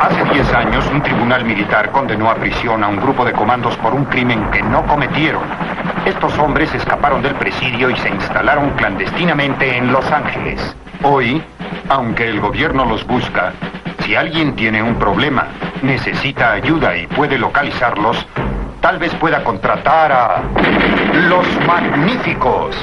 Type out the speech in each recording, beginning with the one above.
Hace 10 años, un tribunal militar condenó a prisión a un grupo de comandos por un crimen que no cometieron. Estos hombres escaparon del presidio y se instalaron clandestinamente en Los Ángeles. Hoy, aunque el gobierno los busca, si alguien tiene un problema, necesita ayuda y puede localizarlos, tal vez pueda contratar a Los Magníficos.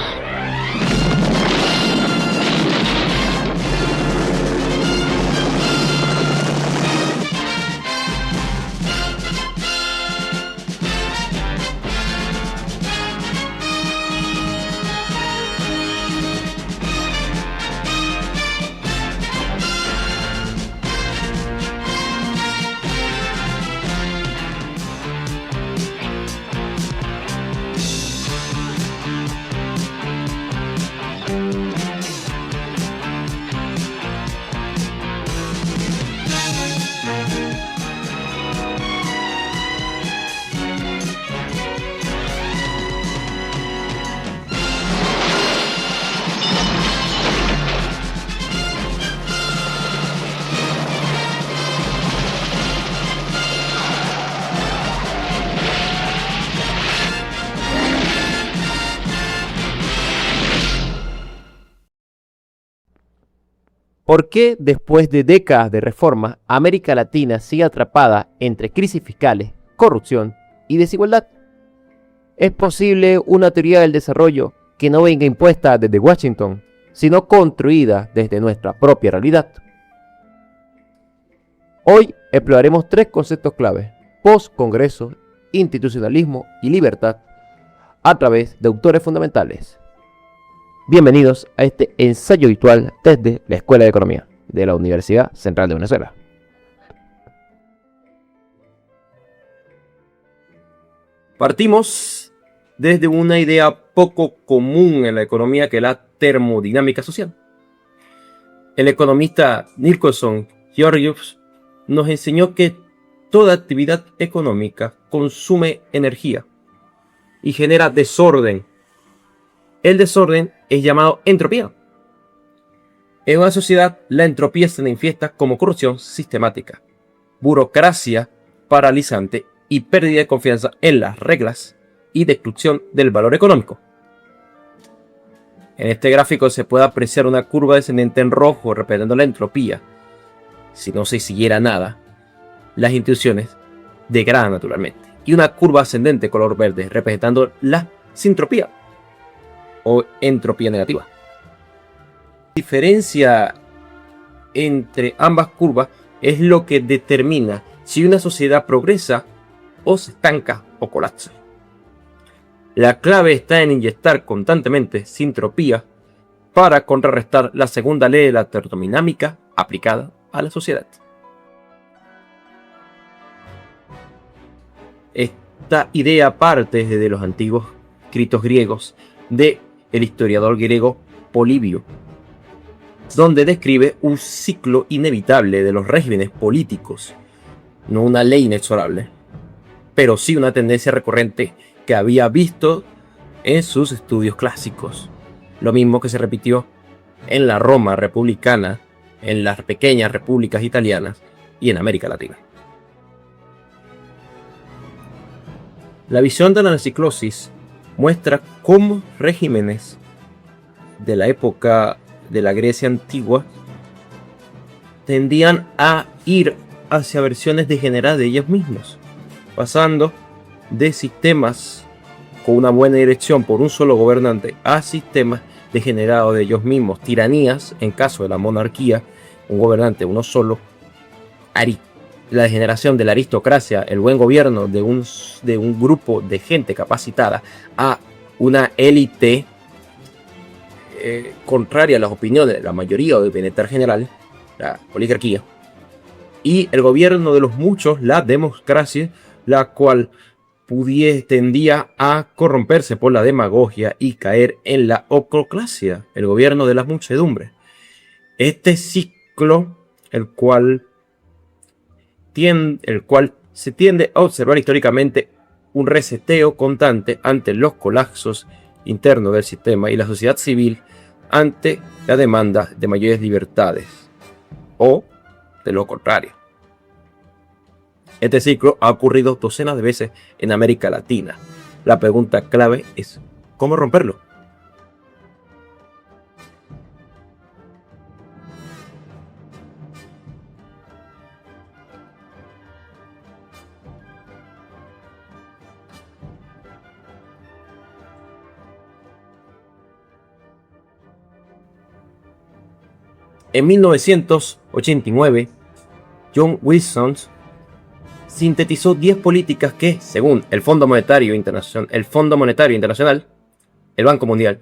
¿Por qué después de décadas de reforma, América Latina sigue atrapada entre crisis fiscales, corrupción y desigualdad? ¿Es posible una teoría del desarrollo que no venga impuesta desde Washington, sino construida desde nuestra propia realidad? Hoy exploraremos 3 conceptos claves: post-congreso, institucionalismo y libertad, a través de autores fundamentales. Bienvenidos a este ensayo virtual desde la Escuela de Economía de la Universidad Central de Venezuela. Partimos desde una idea poco común en la economía, que es la termodinámica social. El economista Nicholson Georgios nos enseñó que toda actividad económica consume energía y genera desorden. El desorden es llamado entropía. En una sociedad, la entropía se manifiesta como corrupción sistemática, burocracia paralizante y pérdida de confianza en las reglas y destrucción del valor económico. En este gráfico se puede apreciar una curva descendente en rojo representando la entropía. Si no se siguiera nada, las instituciones degradan naturalmente, y una curva ascendente color verde representando la sintropía o entropía negativa. La diferencia entre ambas curvas es lo que determina si una sociedad progresa o se estanca o colapsa. La clave está en inyectar constantemente sintropía para contrarrestar la segunda ley de la termodinámica aplicada a la sociedad. Esta idea parte desde los antiguos escritos griegos de el historiador griego Polibio, donde describe un ciclo inevitable de los regímenes políticos, no una ley inexorable, pero sí una tendencia recurrente que había visto en sus estudios clásicos, lo mismo que se repitió en la Roma republicana, en las pequeñas repúblicas italianas y en América Latina. La visión de la anaciclosis muestra cómo regímenes de la época de la Grecia antigua tendían a ir hacia versiones degeneradas de ellos mismos, pasando de sistemas con una buena dirección por un solo gobernante a sistemas degenerados de ellos mismos, tiranías en caso de la monarquía, un gobernante uno solo, la degeneración de la aristocracia, el buen gobierno de un grupo de gente capacitada, a una élite contraria a las opiniones de la mayoría o del bienestar general, la oligarquía, y el gobierno de los muchos, la democracia, la cual tendía a corromperse por la demagogia y caer en la oclocracia, el gobierno de las muchedumbres. Este ciclo, el cual se tiende a observar históricamente un reseteo constante ante los colapsos internos del sistema y la sociedad civil ante la demanda de mayores libertades, o de lo contrario. Este ciclo ha ocurrido docenas de veces en América Latina. La pregunta clave es, ¿cómo romperlo? En 1989, John Wilson sintetizó 10 políticas que, según el Fondo Monetario Internacional, el Banco Mundial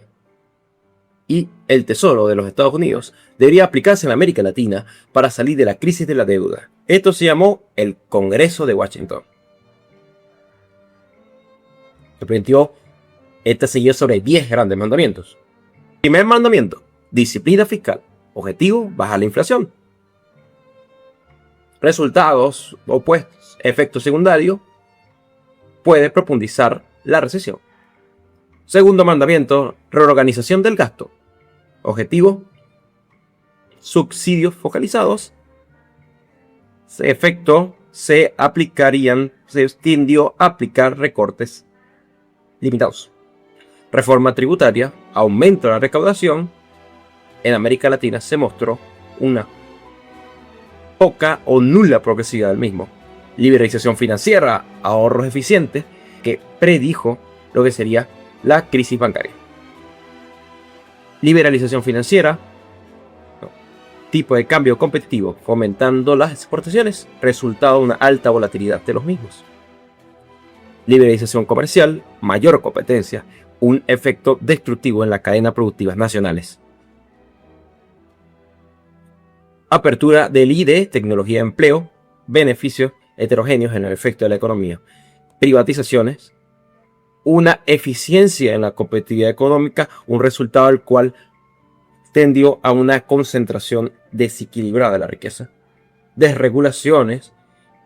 y el Tesoro de los Estados Unidos, debería aplicarse en América Latina para salir de la crisis de la deuda. Esto se llamó el Congreso de Washington. Se planteó esta seguía sobre 10 grandes mandamientos. Primer mandamiento: disciplina fiscal. Objetivo: bajar la inflación. Resultados opuestos: efecto secundario: puede profundizar la recesión. Segundo mandamiento: reorganización del gasto. Objetivo: subsidios focalizados. Efecto: se tendió a aplicar recortes limitados. Reforma tributaria: aumento de la recaudación. En América Latina se mostró una poca o nula progresividad del mismo. Liberalización financiera: ahorros eficientes, que predijo lo que sería la crisis bancaria. Liberalización financiera: tipo de cambio competitivo, fomentando las exportaciones, resultado de una alta volatilidad de los mismos. Liberalización comercial: mayor competencia, un efecto destructivo en la cadena productiva nacionales. Apertura del ID, tecnología de empleo, beneficios heterogéneos en el efecto de la economía. Privatizaciones: una eficiencia en la competitividad económica, un resultado del cual tendió a una concentración desequilibrada de la riqueza. Desregulaciones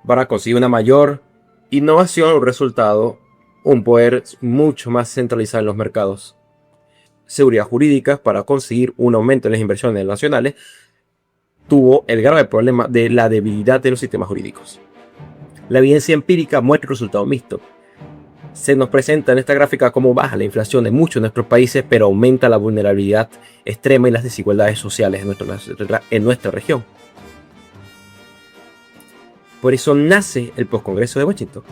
para conseguir una mayor innovación, un resultado, un poder mucho más centralizado en los mercados. Seguridad jurídica para conseguir un aumento en las inversiones nacionales. Tuvo el grave problema de la debilidad de los sistemas jurídicos. La evidencia empírica muestra un resultado mixto. Se nos presenta en esta gráfica cómo baja la inflación en muchos de nuestros países, pero aumenta la vulnerabilidad extrema y las desigualdades sociales en nuestra región. Por eso nace el Postcongreso de Washington,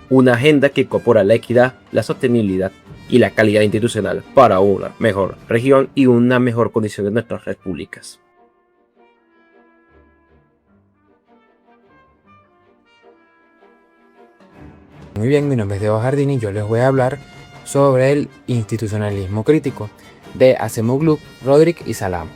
una agenda que incorpora la equidad, la sostenibilidad y la calidad institucional para una mejor región y una mejor condición de nuestras repúblicas. Muy bien, mi nombre es Diego Jardín y yo les voy a hablar sobre el institucionalismo crítico de Acemoglu, Rodrik y Salam.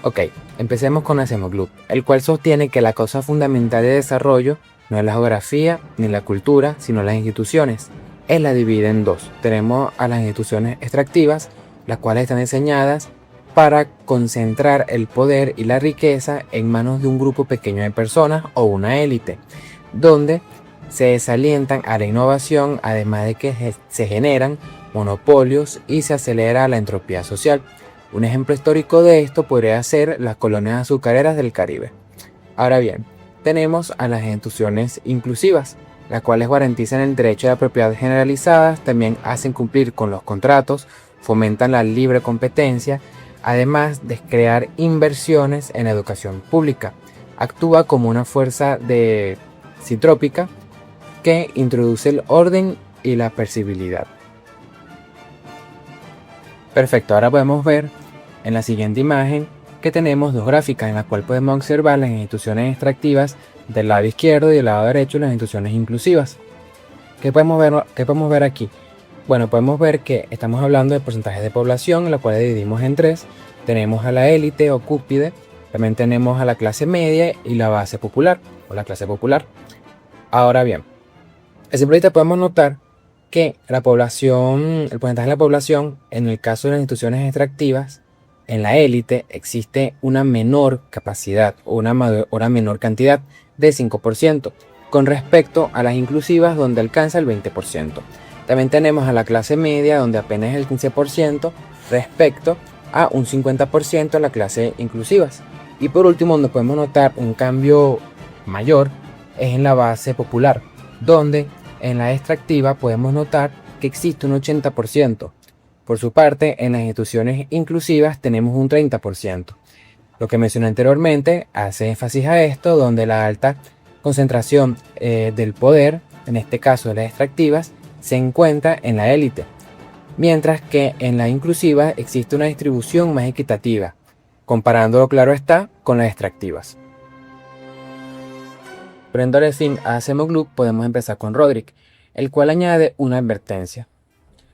Ok, empecemos con Acemoglu, el cual sostiene que la causa fundamental de desarrollo no es la geografía ni la cultura, sino las instituciones. Él la divide en dos. Tenemos a las instituciones extractivas, las cuales están diseñadas para concentrar el poder y la riqueza en manos de un grupo pequeño de personas o una élite, donde se desalientan a la innovación, además de que se generan monopolios y se acelera la entropía social. Un ejemplo histórico de esto podría ser las colonias azucareras del Caribe. Ahora bien, tenemos a las instituciones inclusivas, las cuales garantizan el derecho de propiedad generalizadas, también hacen cumplir con los contratos, fomentan la libre competencia, además de crear inversiones en educación pública. Actúa como una fuerza sintrópica que introduce el orden y la percibilidad. Perfecto, ahora podemos ver en la siguiente imagen que tenemos dos gráficas en las cuales podemos observar las instituciones extractivas del lado izquierdo y del lado derecho las instituciones inclusivas. ¿Qué podemos ver aquí? Bueno, podemos ver que estamos hablando de porcentajes de población, la cual dividimos en tres. Tenemos a la élite o cúspide, también tenemos a la clase media y la base popular o la clase popular. Ahora bien, a simple vista podemos notar que el porcentaje de la población, en el caso de las instituciones extractivas, en la élite existe una menor capacidad o una menor cantidad de 5% con respecto a las inclusivas, donde alcanza el 20%. También tenemos a la clase media, donde apenas es el 15% respecto a un 50% de la clase inclusivas. Y por último, donde podemos notar un cambio mayor es en la base popular, donde en la extractiva podemos notar que existe un 80%. Por su parte, en las instituciones inclusivas tenemos un 30%. Lo que mencioné anteriormente hace énfasis a esto, donde la alta concentración del poder, en este caso de las extractivas, se encuentra en la élite, mientras que en la inclusiva existe una distribución más equitativa, comparándolo, claro está, con las extractivas. Poniéndole fin a Acemoglu, podemos empezar con Rodrik, el cual añade una advertencia.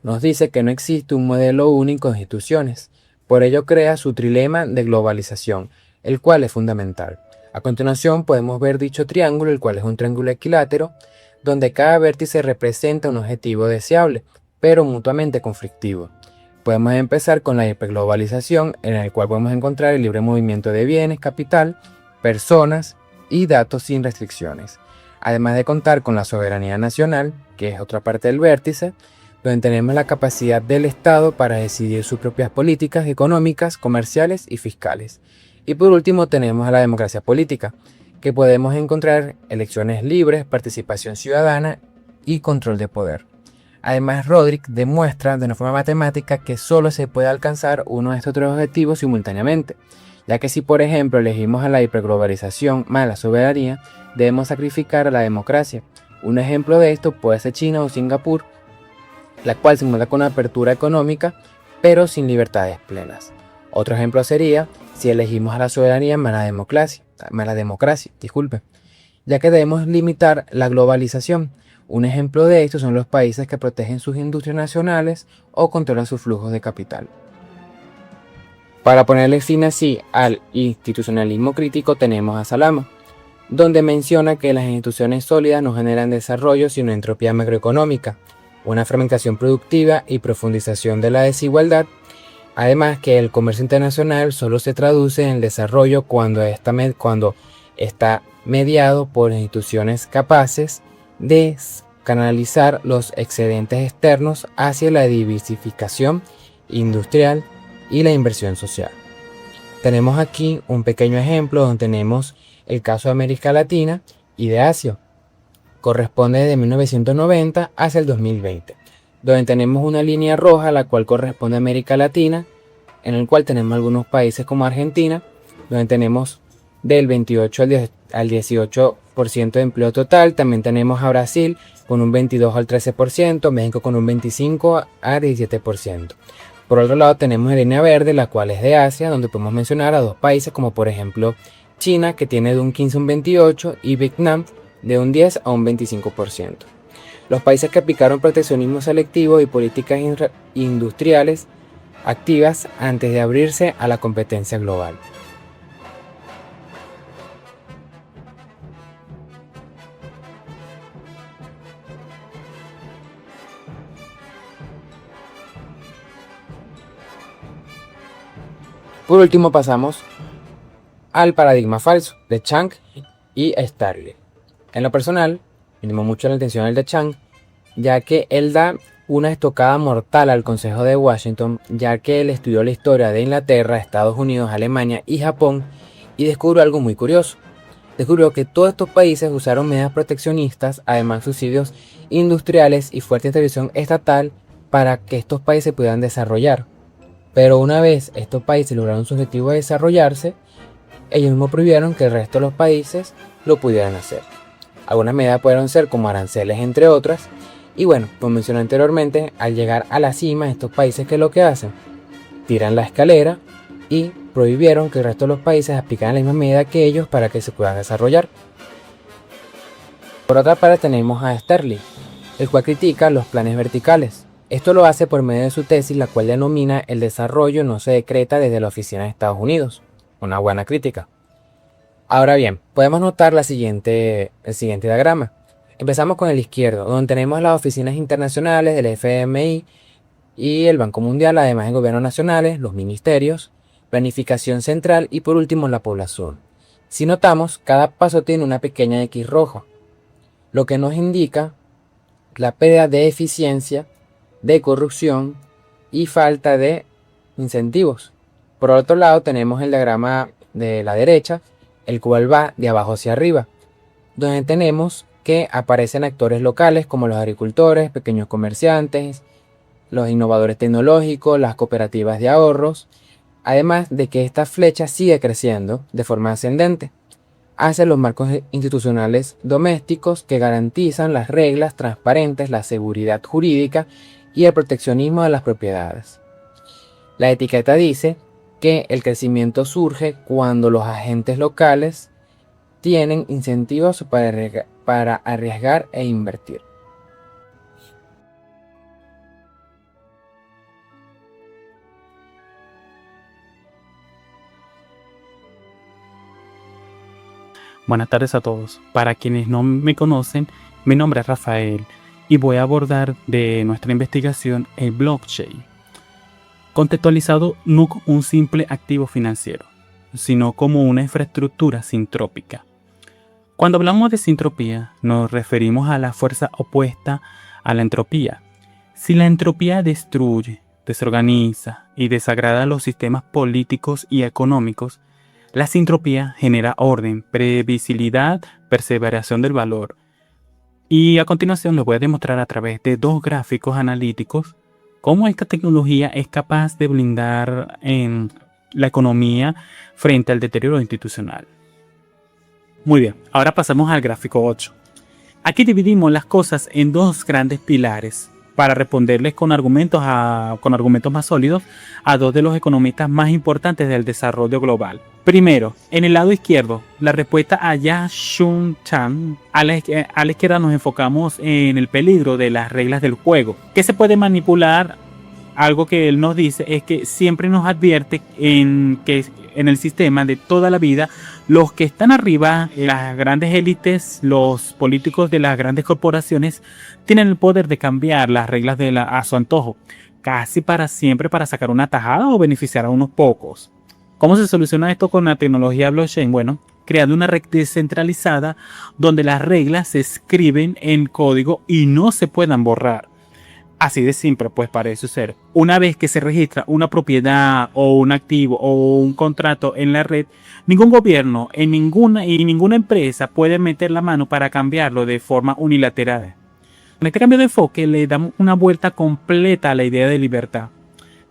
Nos dice que no existe un modelo único de instituciones, por ello crea su trilema de globalización, el cual es fundamental. A continuación podemos ver dicho triángulo, el cual es un triángulo equilátero, donde cada vértice representa un objetivo deseable, pero mutuamente conflictivo. Podemos empezar con la hiperglobalización, en el cual podemos encontrar el libre movimiento de bienes, capital, personas y datos sin restricciones. Además de contar con la soberanía nacional, que es otra parte del vértice, donde tenemos la capacidad del Estado para decidir sus propias políticas económicas, comerciales y fiscales. Y por último tenemos a la democracia política, que podemos encontrar elecciones libres, participación ciudadana y control de poder. Además, Rodrik demuestra de una forma matemática que solo se puede alcanzar uno de estos tres objetivos simultáneamente, ya que si por ejemplo elegimos a la hiperglobalización más la soberanía, debemos sacrificar a la democracia. Un ejemplo de esto puede ser China o Singapur, la cual se encuentra con una apertura económica, pero sin libertades plenas. Otro ejemplo sería si elegimos a la soberanía más la democracia, ya que debemos limitar la globalización. Un ejemplo de esto son los países que protegen sus industrias nacionales o controlan sus flujos de capital. Para ponerle fin así al institucionalismo crítico tenemos a Salamo, donde menciona que las instituciones sólidas no generan desarrollo sino entropía macroeconómica, una fragmentación productiva y profundización de la desigualdad. Además que el comercio internacional solo se traduce en el desarrollo cuando está mediado por instituciones capaces de canalizar los excedentes externos hacia la diversificación industrial y la inversión social. Tenemos aquí un pequeño ejemplo donde tenemos el caso de América Latina y de Asia. Corresponde de 1990 hacia el 2020, donde tenemos una línea roja la cual corresponde a América Latina, en el cual tenemos algunos países como Argentina, donde tenemos del 28 al 18% de empleo total. También tenemos a Brasil con un 22 al 13%, México con un 25 a 17%. Por otro lado tenemos la línea verde, la cual es de Asia, donde podemos mencionar a dos países como por ejemplo China, que tiene de un 15 a un 28%, y Vietnam de un 10 a un 25%. Los países que aplicaron proteccionismo selectivo y políticas industriales activas antes de abrirse a la competencia global. Por último pasamos al paradigma falso de Chang y Starling. En lo personal, me llamó mucho la atención el de Chang, ya que él da una estocada mortal al Consejo de Washington, ya que él estudió la historia de Inglaterra, Estados Unidos, Alemania y Japón y descubrió algo muy curioso. Descubrió que todos estos países usaron medidas proteccionistas, además subsidios industriales y fuerte intervención estatal para que estos países pudieran desarrollar. Pero una vez estos países lograron su objetivo de desarrollarse, ellos mismos prohibieron que el resto de los países lo pudieran hacer. Algunas medidas pudieron ser como aranceles, entre otras. Y bueno, como mencioné anteriormente, al llegar a la cima, estos países, ¿qué es lo que hacen? Tiran la escalera y prohibieron que el resto de los países aplicaran la misma medida que ellos para que se puedan desarrollar. Por otra parte tenemos a Starling, el cual critica los planes verticales. Esto lo hace por medio de su tesis, la cual denomina el desarrollo no se decreta desde la oficina de Estados Unidos. Una buena crítica. Ahora bien, podemos notar el siguiente diagrama. Empezamos con el izquierdo, donde tenemos las oficinas internacionales del FMI y el Banco Mundial, además de gobiernos nacionales, los ministerios, planificación central y por último la población. Si notamos, cada paso tiene una pequeña X roja, lo que nos indica la pérdida de eficiencia, de corrupción y falta de incentivos. Por otro lado tenemos el diagrama de la derecha, el cual va de abajo hacia arriba, donde tenemos que aparecen actores locales como los agricultores, pequeños comerciantes, los innovadores tecnológicos, las cooperativas de ahorros, además de que esta flecha sigue creciendo de forma ascendente hacia los marcos institucionales domésticos que garantizan las reglas transparentes, la seguridad jurídica y el proteccionismo de las propiedades. La etiqueta dice que el crecimiento surge cuando los agentes locales tienen incentivos para arriesgar e invertir. Buenas tardes a todos. Para quienes no me conocen, mi nombre es Rafael y voy a abordar de nuestra investigación el blockchain, contextualizado no como un simple activo financiero, sino como una infraestructura sintrópica. Cuando hablamos de sintropía, nos referimos a la fuerza opuesta a la entropía. Si la entropía destruye, desorganiza y desagrada los sistemas políticos y económicos, la sintropía genera orden, previsibilidad, perseveración del valor. Y a continuación les voy a demostrar a través de dos gráficos analíticos cómo esta tecnología es capaz de blindar en la economía frente al deterioro institucional. Muy bien, ahora pasamos al gráfico 8. Aquí dividimos las cosas en dos grandes pilares para responderles con argumentos más sólidos a dos de los economistas más importantes del desarrollo global. Primero, en el lado izquierdo, la respuesta a Ya-Shun Chan. A la izquierda nos enfocamos en el peligro de las reglas del juego, que se puede manipular. Algo que él nos dice es que siempre nos advierte que en el sistema de toda la vida, los que están arriba, las grandes élites, los políticos de las grandes corporaciones, tienen el poder de cambiar las reglas a su antojo, casi para siempre, para sacar una tajada o beneficiar a unos pocos. ¿Cómo se soluciona esto con la tecnología blockchain? Bueno, creando una red descentralizada donde las reglas se escriben en código y no se puedan borrar. Así de simple, pues parece ser. Una vez que se registra una propiedad o un activo o un contrato en la red, ningún gobierno ninguna empresa puede meter la mano para cambiarlo de forma unilateral. Con este cambio de enfoque le damos una vuelta completa a la idea de libertad.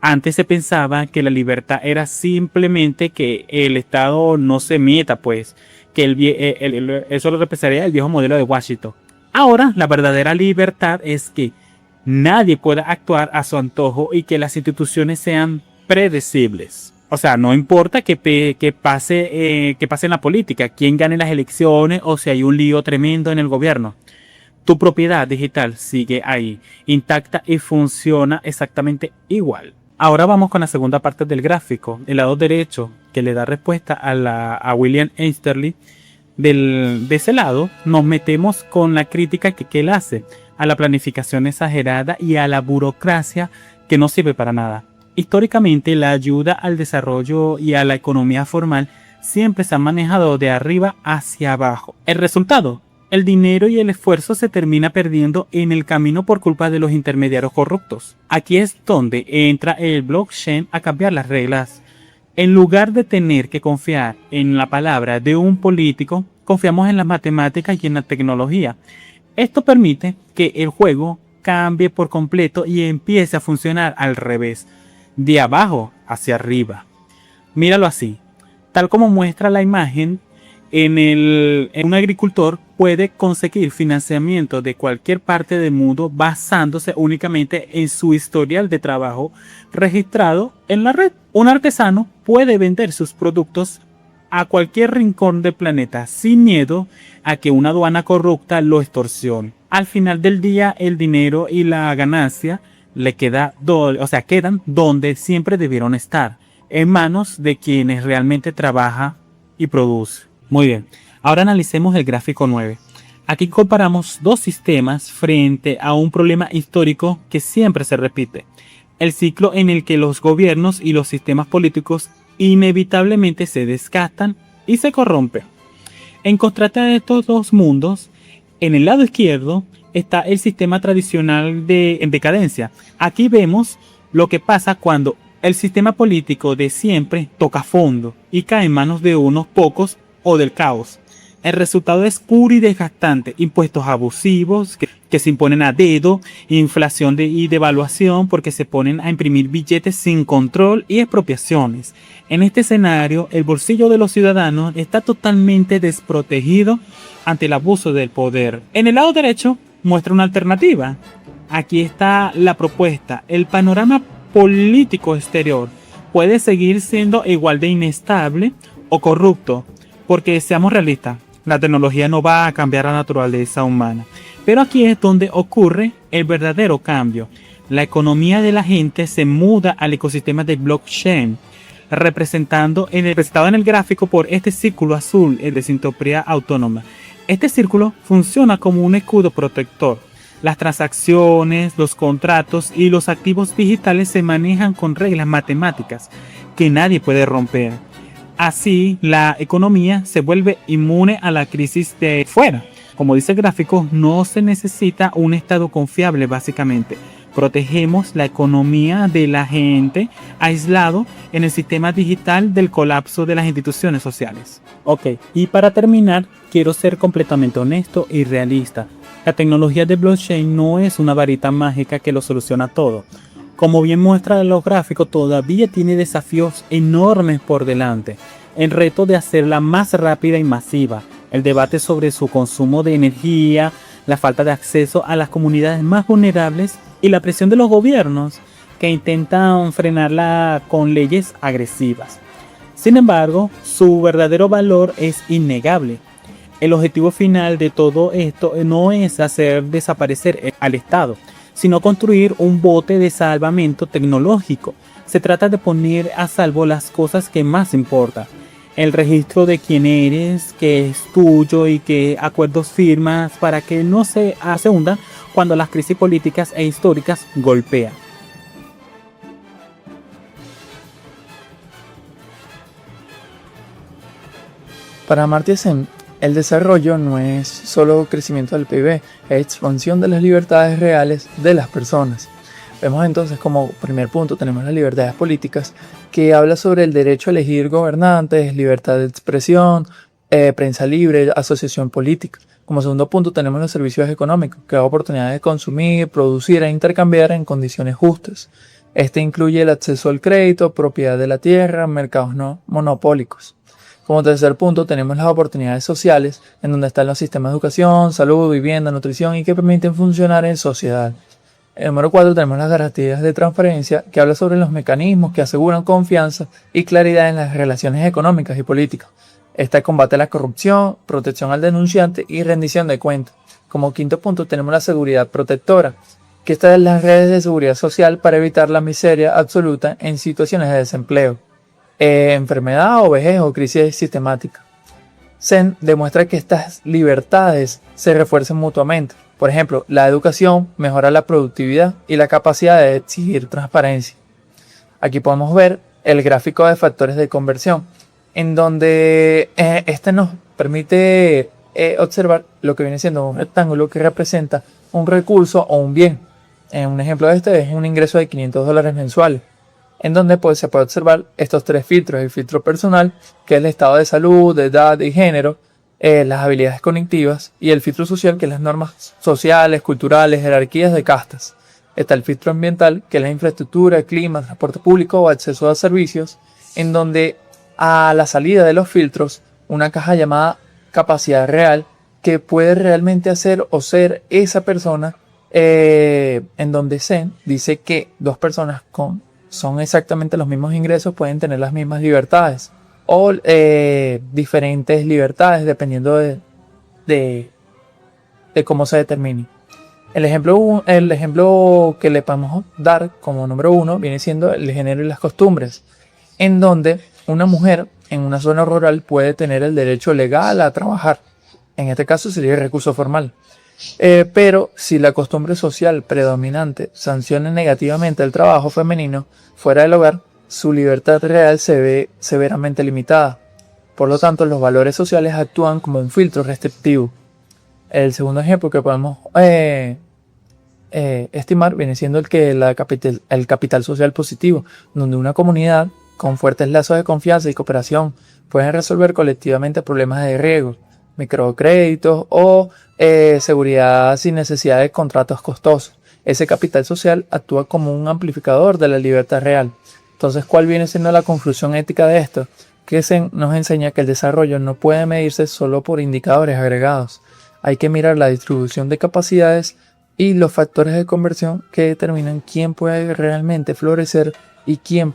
Antes se pensaba que la libertad era simplemente que el Estado no se meta, pues, que eso lo representaría el viejo modelo de Washington. Ahora, la verdadera libertad es que nadie pueda actuar a su antojo y que las instituciones sean predecibles. O sea, no importa que pase en la política, quién gane las elecciones o si hay un lío tremendo en el gobierno. Tu propiedad digital sigue ahí, intacta y funciona exactamente igual. Ahora vamos con la segunda parte del gráfico, el lado derecho, que le da respuesta a William Easterly. De ese lado nos metemos con la crítica que él hace a la planificación exagerada y a la burocracia que no sirve para nada. Históricamente, la ayuda al desarrollo y a la economía formal siempre se han manejado de arriba hacia abajo. El resultado, el dinero y el esfuerzo se termina perdiendo en el camino por culpa de los intermediarios corruptos. Aquí es donde entra el blockchain a cambiar las reglas. En lugar de tener que confiar en la palabra de un político, confiamos en las matemáticas y en la tecnología. Esto permite que el juego cambie por completo y empiece a funcionar al revés, de abajo hacia arriba. Míralo así, tal como muestra la imagen, un agricultor puede conseguir financiamiento de cualquier parte del mundo basándose únicamente en su historial de trabajo registrado en la red. Un artesano puede vender sus productos a cualquier rincón del planeta sin miedo a que una aduana corrupta lo extorsione. Al final del día, el dinero y la ganancia quedan donde siempre debieron estar, en manos de quienes realmente trabajan y producen. Muy bien, ahora analicemos el gráfico 9. Aquí comparamos dos sistemas frente a un problema histórico que siempre se repite. El ciclo en el que los gobiernos y los sistemas políticos inevitablemente se desgastan y se corrompen. En contraste a estos dos mundos, en el lado izquierdo está el sistema tradicional en decadencia. Aquí vemos lo que pasa cuando el sistema político de siempre toca fondo y cae en manos de unos pocos o del caos. El resultado es puro y desgastante. Impuestos abusivos que se imponen a dedo, inflación y devaluación porque se ponen a imprimir billetes sin control y expropiaciones. En este escenario, el bolsillo de los ciudadanos está totalmente desprotegido ante el abuso del poder. En el lado derecho muestra una alternativa. Aquí está la propuesta. El panorama político exterior puede seguir siendo igual de inestable o corrupto, porque seamos realistas, la tecnología no va a cambiar la naturaleza humana. Pero aquí es donde ocurre el verdadero cambio. La economía de la gente se muda al ecosistema de blockchain, representado en el gráfico por este círculo azul de sintopía autónoma. Este círculo funciona como un escudo protector. Las transacciones, los contratos y los activos digitales se manejan con reglas matemáticas que nadie puede romper. Así, la economía se vuelve inmune a la crisis de fuera. Como dice el gráfico, no se necesita un estado confiable básicamente. Protegemos la economía de la gente aislado en el sistema digital del colapso de las instituciones sociales. Ok, y para terminar, quiero ser completamente honesto y realista. La tecnología de blockchain no es una varita mágica que lo soluciona todo. Como bien muestra los gráficos, todavía tiene desafíos enormes por delante. El reto de hacerla más rápida y masiva, el debate sobre su consumo de energía, la falta de acceso a las comunidades más vulnerables y la presión de los gobiernos que intentan frenarla con leyes agresivas. Sin embargo, su verdadero valor es innegable. El objetivo final de todo esto no es hacer desaparecer al Estado, sino construir un bote de salvamento tecnológico. Se trata de poner a salvo las cosas que más importan. El registro de quién eres, qué es tuyo y qué acuerdos firmas para que no se hunda cuando las crisis políticas e históricas golpean. Para Amartya Sen, el desarrollo no es solo crecimiento del PIB, es expansión de las libertades reales de las personas. Vemos entonces como primer punto tenemos las libertades políticas, que habla sobre el derecho a elegir gobernantes, libertad de expresión, prensa libre, asociación política. Como segundo punto tenemos los servicios económicos, que da oportunidad de consumir, producir e intercambiar en condiciones justas. Este incluye el acceso al crédito, propiedad de la tierra, mercados no monopólicos. Como tercer punto tenemos las oportunidades sociales, en donde están los sistemas de educación, salud, vivienda, nutrición y que permiten funcionar en sociedad. En el número 4 tenemos las garantías de transparencia, que habla sobre los mecanismos que aseguran confianza y claridad en las relaciones económicas y políticas. Esta combate a la corrupción, protección al denunciante y rendición de cuentas. Como quinto punto tenemos la seguridad protectora, que está en las redes de seguridad social para evitar la miseria absoluta en situaciones de desempleo, enfermedad o vejez o crisis sistemática. Sen demuestra que estas libertades se refuerzan mutuamente. Por ejemplo, la educación mejora la productividad y la capacidad de exigir transparencia. Aquí podemos ver el gráfico de factores de conversión, en donde este nos permite observar lo que viene siendo un rectángulo que representa un recurso o un bien. Un ejemplo de este es un ingreso de $500 mensuales, en donde se puede observar estos tres filtros: el filtro personal, que es el estado de salud, de edad y género, las habilidades cognitivas, y el filtro social, que es las normas sociales, culturales, jerarquías de castas. Está el filtro ambiental, que es la infraestructura, clima, transporte público o acceso a servicios, en donde a la salida de los filtros, una caja llamada capacidad real, que puede realmente hacer o ser esa persona, en donde Sen dice que dos personas son exactamente los mismos ingresos pueden tener las mismas libertades o diferentes libertades dependiendo de cómo se determine. El ejemplo que le podemos dar como número 1 viene siendo el género y las costumbres, en donde una mujer en una zona rural puede tener el derecho legal a trabajar. En este caso sería el recurso formal. Pero si la costumbre social predominante sanciona negativamente el trabajo femenino fuera del hogar, su libertad real se ve severamente limitada. Por lo tanto, los valores sociales actúan como un filtro restrictivo. El segundo ejemplo que podemos estimar viene siendo el capital social positivo, donde una comunidad con fuertes lazos de confianza y cooperación puede resolver colectivamente problemas de riesgo, microcréditos o seguridad sin necesidad de contratos costosos. Ese capital social actúa como un amplificador de la libertad real. Entonces, ¿cuál viene siendo la conclusión ética de esto? Que nos enseña que el desarrollo no puede medirse solo por indicadores agregados. Hay que mirar la distribución de capacidades y los factores de conversión que determinan quién puede realmente florecer y quién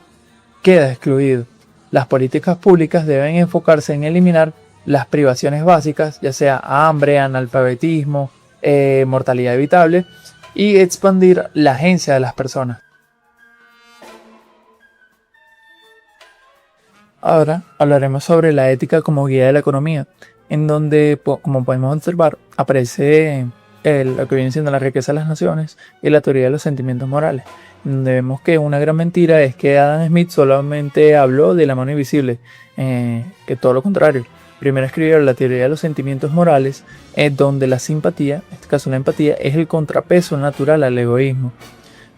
queda excluido. Las políticas públicas deben enfocarse en eliminar las privaciones básicas, ya sea hambre, analfabetismo, mortalidad evitable, y expandir la agencia de las personas. Ahora hablaremos sobre la ética como guía de la economía, en donde, como podemos observar, aparece lo que viene siendo la riqueza de las naciones y la teoría de los sentimientos morales, donde vemos que una gran mentira es que Adam Smith solamente habló de la mano invisible, que todo lo contrario. Primero escribió la teoría de los sentimientos morales, donde la simpatía, en este caso la empatía, es el contrapeso natural al egoísmo.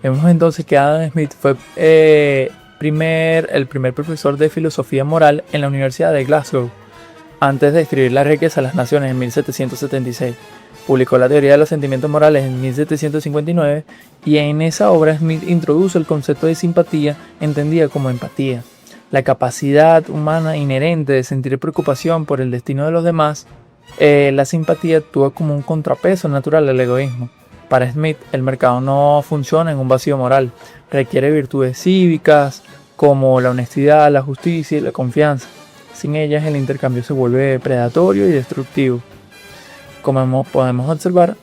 Vemos entonces que Adam Smith fue el primer profesor de filosofía moral en la Universidad de Glasgow, antes de escribir La riqueza de las naciones en 1776. Publicó la teoría de los sentimientos morales en 1759 y en esa obra Smith introduce el concepto de simpatía entendida como empatía, la capacidad humana inherente de sentir preocupación por el destino de los demás. La simpatía actúa como un contrapeso natural al egoísmo. Para Smith, el mercado no funciona en un vacío moral, requiere virtudes cívicas como la honestidad, la justicia y la confianza. Sin ellas, el intercambio se vuelve predatorio y destructivo. Como podemos observar,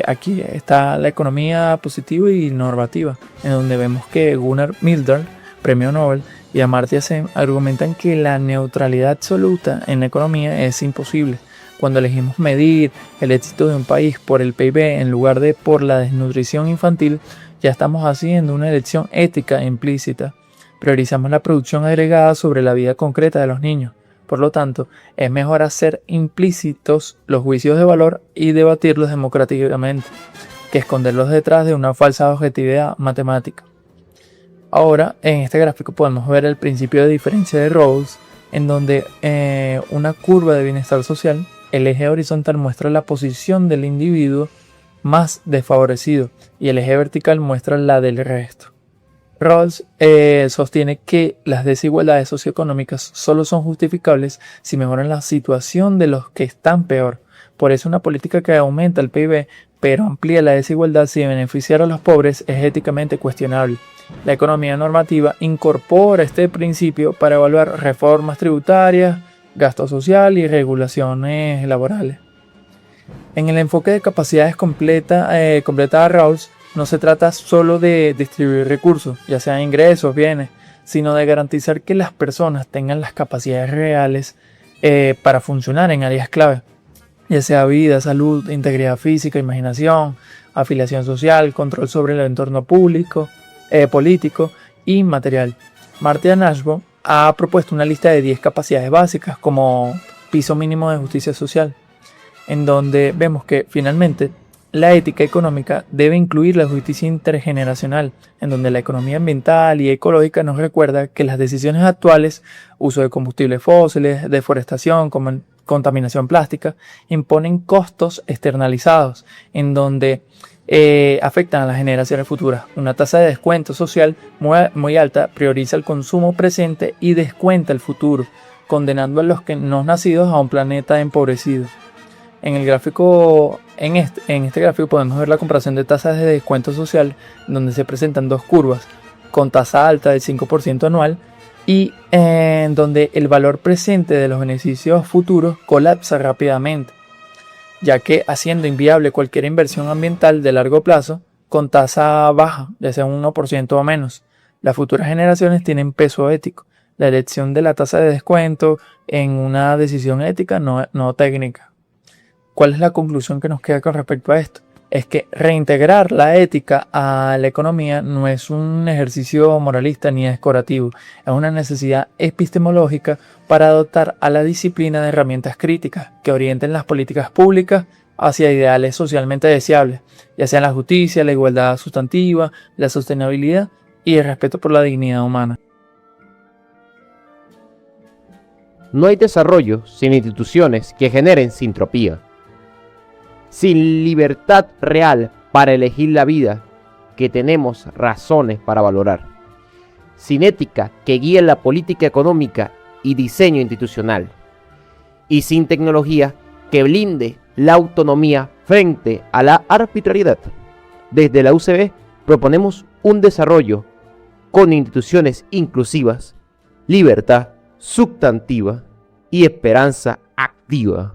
aquí está la economía positiva y normativa, en donde vemos que Gunnar Myrdal, premio Nobel, y Amartya Sen argumentan que la neutralidad absoluta en la economía es imposible. Cuando elegimos medir el éxito de un país por el PIB en lugar de por la desnutrición infantil, ya estamos haciendo una elección ética implícita. Priorizamos la producción agregada sobre la vida concreta de los niños. Por lo tanto, es mejor hacer implícitos los juicios de valor y debatirlos democráticamente, que esconderlos detrás de una falsa objetividad matemática. Ahora, en este gráfico podemos ver el principio de diferencia de Rawls, en donde una curva de bienestar social, el eje horizontal muestra la posición del individuo más desfavorecido y el eje vertical muestra la del resto. Rawls sostiene que las desigualdades socioeconómicas solo son justificables si mejoran la situación de los que están peor. Por eso una política que aumenta el PIB pero amplía la desigualdad sin beneficiar a los pobres es éticamente cuestionable. La economía normativa incorpora este principio para evaluar reformas tributarias, gasto social y regulaciones laborales. En el enfoque de capacidades completa Rawls, no se trata solo de distribuir recursos, ya sean ingresos, bienes, sino de garantizar que las personas tengan las capacidades reales para funcionar en áreas clave, ya sea vida, salud, integridad física, imaginación, afiliación social, control sobre el entorno público, político y material. Amartya Sen ha propuesto una lista de 10 capacidades básicas como piso mínimo de justicia social, en donde vemos que finalmente la ética económica debe incluir la justicia intergeneracional, en donde la economía ambiental y ecológica nos recuerda que las decisiones actuales, uso de combustibles fósiles, deforestación, contaminación plástica, imponen costos externalizados, en donde afectan a las generaciones futuras. Una tasa de descuento social muy alta prioriza el consumo presente y descuenta el futuro, condenando a los que no nacidos a un planeta empobrecido. En este gráfico podemos ver la comparación de tasas de descuento social, donde se presentan dos curvas, con tasa alta del 5% anual y en donde el valor presente de los beneficios futuros colapsa rápidamente, ya que haciendo inviable cualquier inversión ambiental de largo plazo con tasa baja, ya sea un 1% o menos. Las futuras generaciones tienen peso ético. La elección de la tasa de descuento en una decisión ética, no técnica. ¿Cuál es la conclusión que nos queda con respecto a esto? Es que reintegrar la ética a la economía no es un ejercicio moralista ni decorativo, es una necesidad epistemológica para adoptar a la disciplina de herramientas críticas que orienten las políticas públicas hacia ideales socialmente deseables, ya sean la justicia, la igualdad sustantiva, la sostenibilidad y el respeto por la dignidad humana. No hay desarrollo sin instituciones que generen sintropía. Sin libertad real para elegir la vida que tenemos razones para valorar. Sin ética que guíe la política económica y diseño institucional. Y sin tecnología que blinde la autonomía frente a la arbitrariedad. Desde la UCB proponemos un desarrollo con instituciones inclusivas, libertad sustantiva y esperanza activa.